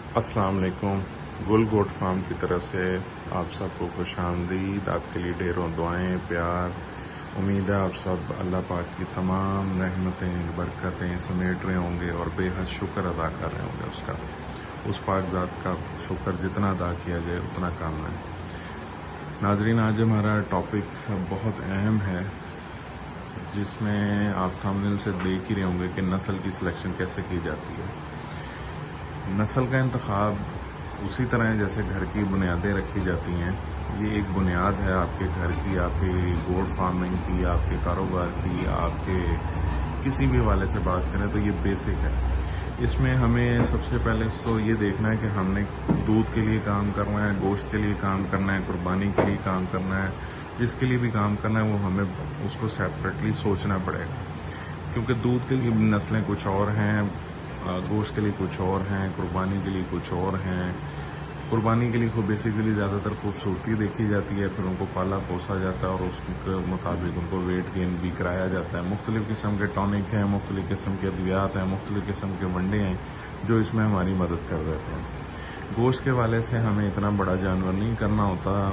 السلام علیکم. گل گوٹ فارم کی طرف سے آپ سب کو خوش آمدید. آپ کے لیے ڈھیروں دعائیں, پیار. امید ہے آپ سب اللہ پاک کی تمام رحمتیں, برکتیں سمیٹ رہے ہوں گے اور بے حد شکر ادا کر رہے ہوں گے اس پاک ذات کا شکر جتنا ادا کیا جائے اتنا کام ہے. ناظرین, آج ہمارا ٹاپک سب بہت اہم ہے, جس میں آپ تھمبنیل سے دیکھ ہی رہے ہوں گے کہ نسل کی سلیکشن کیسے کی جاتی ہے. نسل کا انتخاب اسی طرح جیسے گھر کی بنیادیں رکھی جاتی ہیں. یہ ایک بنیاد ہے آپ کے گھر کی, آپ کے گوٹ فارمنگ کی, آپ کے کاروبار کی, آپ کے کسی بھی حوالے سے بات کریں تو یہ بیسک ہے. اس میں ہمیں سب سے پہلے تو یہ دیکھنا ہے کہ ہم نے دودھ کے لیے کام کرنا ہے, گوشت کے لیے کام کرنا ہے, قربانی کے لیے کام کرنا ہے. جس کے لیے بھی کام کرنا ہے وہ ہمیں اس کو سیپریٹلی سوچنا پڑے گا, کیونکہ دودھ کے لیے نسلیں کچھ اور ہیں, گوشت کے لیے کچھ اور ہیں, قربانی کے لیے کچھ اور ہیں. قربانی کے لیے بیسیکلی زیادہ تر خوبصورتی دیکھی جاتی ہے, پھر ان کو پالا پوسا جاتا ہے اور اس کے مطابق ان کو ویٹ گین بھی کرایا جاتا ہے. مختلف قسم کے ٹونک ہیں, مختلف قسم کے ادویات ہیں, مختلف قسم کے ونڈے ہیں جو اس میں ہماری مدد کر دیتے ہیں. گوشت کے والے سے ہمیں اتنا بڑا جانور نہیں کرنا ہوتا.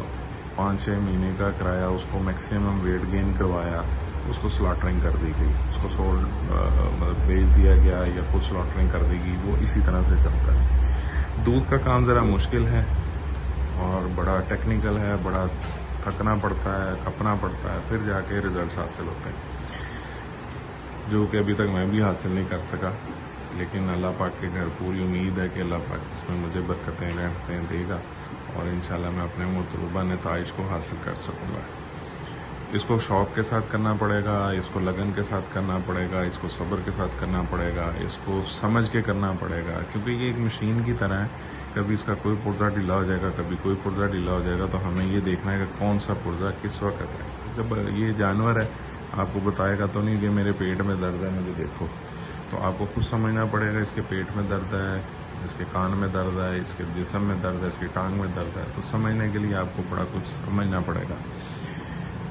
5-6 مہینے کا کرایا, اس کو میکسیمم ویٹ گین کروایا, اس کو سلاٹرنگ کر دی گئی, اس کو مطلب بیچ دیا گیا یا خود سلاٹرنگ کر دی گئی. وہ اسی طرح سے چلتا ہے. دودھ کا کام ذرا مشکل ہے اور بڑا ٹیکنیکل ہے, بڑا تھکنا پڑتا ہے, کھپنا پڑتا ہے, پھر جا کے ریزلٹس حاصل ہوتے ہیں, جو کہ ابھی تک میں بھی حاصل نہیں کر سکا. لیکن اللہ پاک کے گھر پوری امید ہے کہ اللہ پاک اس میں مجھے برکتیں رحمتیں دے گا اور انشاءاللہ میں اپنے مطلوبہ نتائج کو حاصل کر سکوں گا. اس کو شوق کے ساتھ کرنا پڑے گا, اس کو لگن کے ساتھ کرنا پڑے گا, اس کو صبر کے ساتھ کرنا پڑے گا, اس کو سمجھ کے کرنا پڑے گا, کیونکہ یہ ایک مشین کی طرح ہے. کبھی اس کا کوئی پرزہ ڈھیلا ہو جائے گا, کبھی کوئی پرزہ ڈھیلا ہو جائے گا, تو ہمیں یہ دیکھنا ہے کہ کون سا پرزہ کس وقت ہے. جب یہ جانور ہے آپ کو بتائے گا تو نہیں کہ میرے پیٹ میں درد ہے مجھے دیکھو, تو آپ کو خود سمجھنا پڑے گا اس کے پیٹ میں درد ہے, اس کے کان میں درد ہے, اس کے جسم میں درد ہے, اس کی ٹانگ میں درد ہے. تو سمجھنے کے لیے آپ کو بڑا کچھ سمجھنا پڑے گا.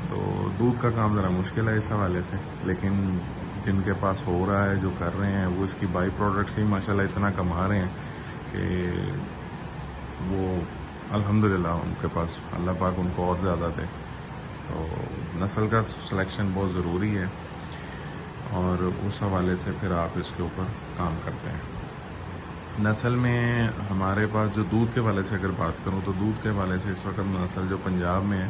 تو دودھ کا کام ذرا مشکل ہے اس حوالے سے, لیکن جن کے پاس ہو رہا ہے, جو کر رہے ہیں, وہ اس کی بائی پروڈکٹس ہی ماشاءاللہ اتنا کما رہے ہیں کہ وہ الحمدللہ ان کے پاس اللہ پاک ان کو اور زیادہ دے. تو نسل کا سلیکشن بہت ضروری ہے اور اس حوالے سے پھر آپ اس کے اوپر کام کرتے ہیں. نسل میں ہمارے پاس جو دودھ کے والے سے اگر بات کروں تو دودھ کے والے سے اس وقت نسل جو پنجاب میں ہے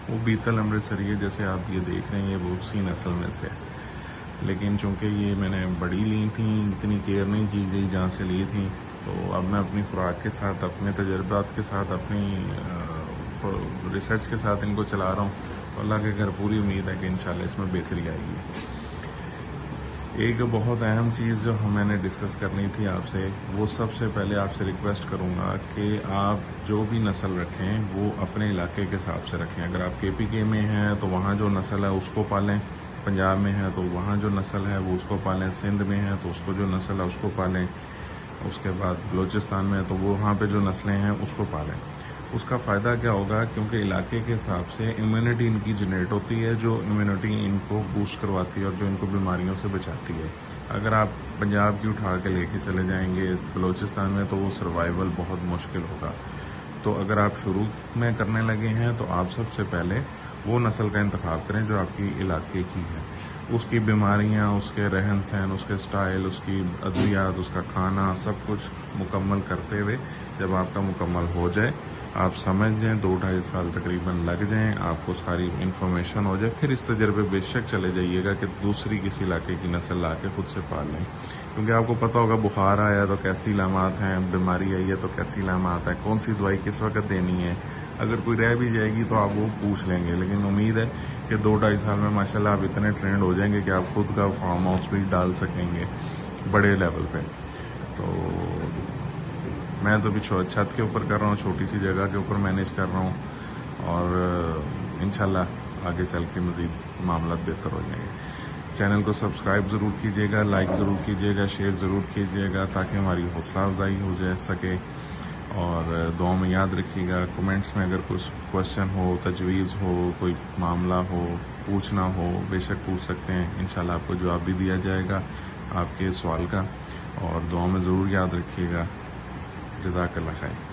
وہ بیتل امرتسری ہے, جیسے آپ یہ دیکھ رہے ہیں, یہ وہ اسی نسل میں سے ہے. لیکن چونکہ یہ میں نے بڑی لی تھیں, اتنی کیئر نہیں کی گئی جہاں سے لی تھیں, تو اب میں اپنی خوراک کے ساتھ, اپنے تجربات کے ساتھ, اپنی ریسرچ کے ساتھ ان کو چلا رہا ہوں. اللہ کے گھر پوری امید ہے کہ انشاءاللہ اس میں بہتری آئے گی. ایک بہت اہم چیز جو میں نے ڈسکس کرنی تھی آپ سے, وہ سب سے پہلے آپ سے ریکویسٹ کروں گا کہ آپ جو بھی نسل رکھیں وہ اپنے علاقے کے حساب سے رکھیں. اگر آپ KPK میں ہیں تو وہاں جو نسل ہے اس کو پالیں, پنجاب میں ہے تو وہاں جو نسل ہے وہ اس کو پالیں, سندھ میں ہے تو اس کو جو نسل ہے اس کو پالیں, اس کے بعد بلوچستان میں ہے تو وہاں پہ جو نسلیں ہیں اس کو پالیں. اس کا فائدہ کیا ہوگا, کیونکہ علاقے کے حساب سے امیونٹی ان کی جنریٹ ہوتی ہے, جو امیونٹی ان کو بوسٹ کرواتی ہے اور جو ان کو بیماریوں سے بچاتی ہے. اگر آپ پنجاب کی اٹھا کے لے کے چلے جائیں گے بلوچستان میں تو وہ سروائیول بہت مشکل ہوگا. تو اگر آپ شروع میں کرنے لگے ہیں تو آپ سب سے پہلے وہ نسل کا انتخاب کریں جو آپ کی علاقے کی ہے. اس کی بیماریاں, اس کے رہن سہن, اس کے سٹائل, اس کی ادویات, اس کا کھانا, سب کچھ مکمل کرتے ہوئے جب آپ کا مکمل ہو جائے, آپ سمجھ جائیں, 2-2.5 سال تقریباً لگ جائیں, آپ کو ساری انفارمیشن ہو جائے, پھر اس تجربے بے شک چلے جائیے گا کہ دوسری کسی علاقے کی نسل لا کے خود سے پال لیں. کیونکہ آپ کو پتہ ہوگا بخار آیا تو کیسی علامات ہیں, بیماری آئی ہے تو کیسی علامات ہیں, کون سی دوائی کس وقت دینی ہے. اگر کوئی رہ بھی جائے گی تو آپ وہ پوچھ لیں گے. لیکن امید ہے کہ 2-2.5 سال میں ماشاءاللہ آپ اتنے ٹرینڈ ہو جائیں گے کہ آپ خود کا فارم ہاؤس بھی ڈال سکیں گے بڑے لیول پہ. تو میں تو بھی چھت کے اوپر کر رہا ہوں, چھوٹی سی جگہ کے اوپر مینیج کر رہا ہوں, اور انشاءاللہ آگے چل کے مزید معاملات بہتر ہو جائیں گے. چینل کو سبسکرائب ضرور کیجیے گا, لائک ضرور کیجیے گا, شیئر ضرور کیجیے گا تاکہ ہماری حوصلہ افزائی ہو جائے سکے. اور دعاؤں میں یاد رکھیے گا. کمنٹس میں اگر کچھ کوشچن ہو, تجویز ہو, کوئی معاملہ ہو, پوچھنا ہو, بے شک پوچھ سکتے ہیں. انشاءاللہ آپ کو جواب بھی دیا جائے گا آپ کے سوال کا. اور دعاؤں میں ضرور یاد رکھیے گا. جزاک اللہ خیر.